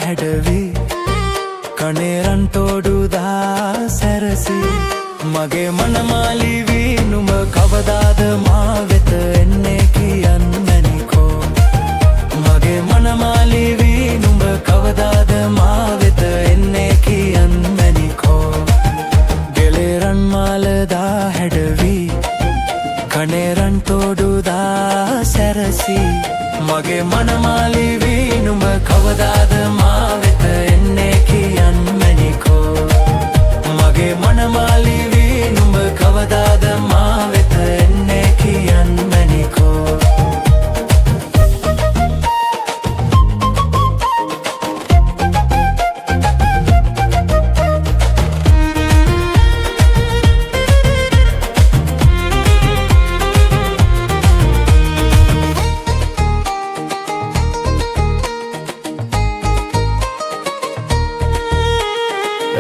හැඩවි කණේරන් තෝඩුදා සැරසි මගේ මනමාලිවි නුඹ කවදාද මා වෙත එන්නේ කියන්නනිකෝ මගේ මනමාලිවි නුඹ කවදාද මා වෙත එන්නේ කියන්නනිකෝ ගෙලේරන් මාලදා හැඩවි කණේරන් තෝඩුදා සැරසි මගේ මනමාලිවි නුඹ කවදාද මා වෙත එන්නේ කියන්නනිකෝ මගේ මනමාලිවි නුඹ කවදාද මා වෙත එන්නේ කියන්නනිකෝ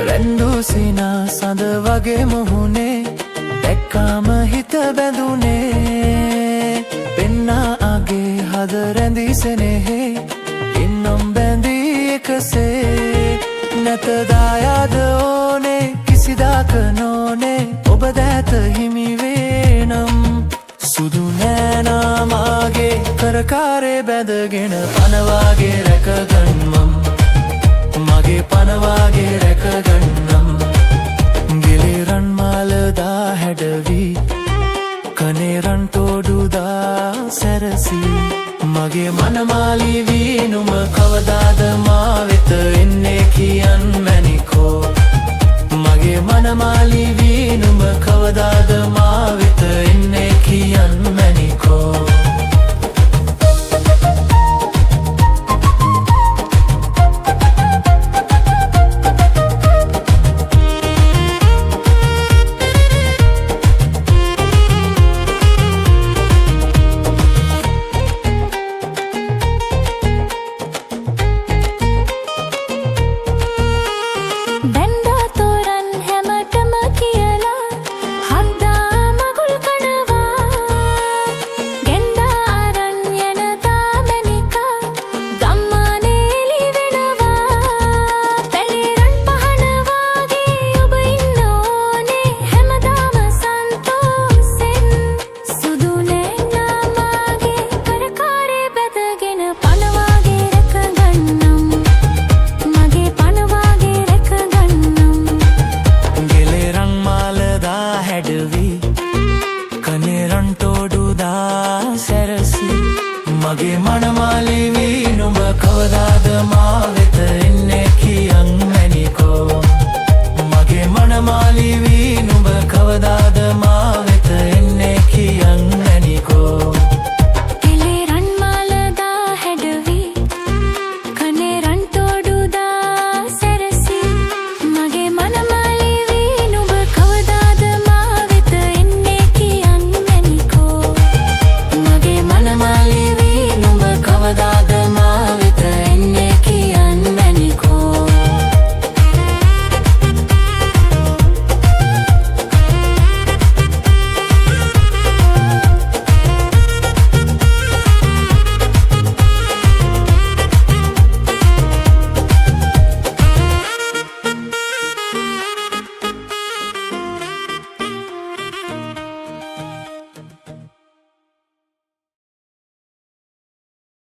රැන්දූසිනා සඳ වගේ මුහුණේ දැක්කාම හිත බැඳුනේ පෙන්නා අගේ හද රැඳී සෙනෙහේ ඉන්නම් බැඳී එකසේ නැත දායාද ඕනේ කිසිදාක නොනේ ඔබ දැත හිමිවේ නම් සුදු නෑනාමාගේ කරකාරේ බැඳගෙන පනවාගේ රැකගන්මම් මගේ පනවාගේ රැකගන්නම් ගෙලේරන් මාලදා හැඩවි කණේරන් තෝඩුදා සැරසි මගේ මනමාලිවි නුඹ කවදාද මා වෙත එන්නේ කියන්නනිකෝ මගේ මනමාලිවි නුඹ කවදාද මා වෙත එන්නේ කියන්නනිකෝ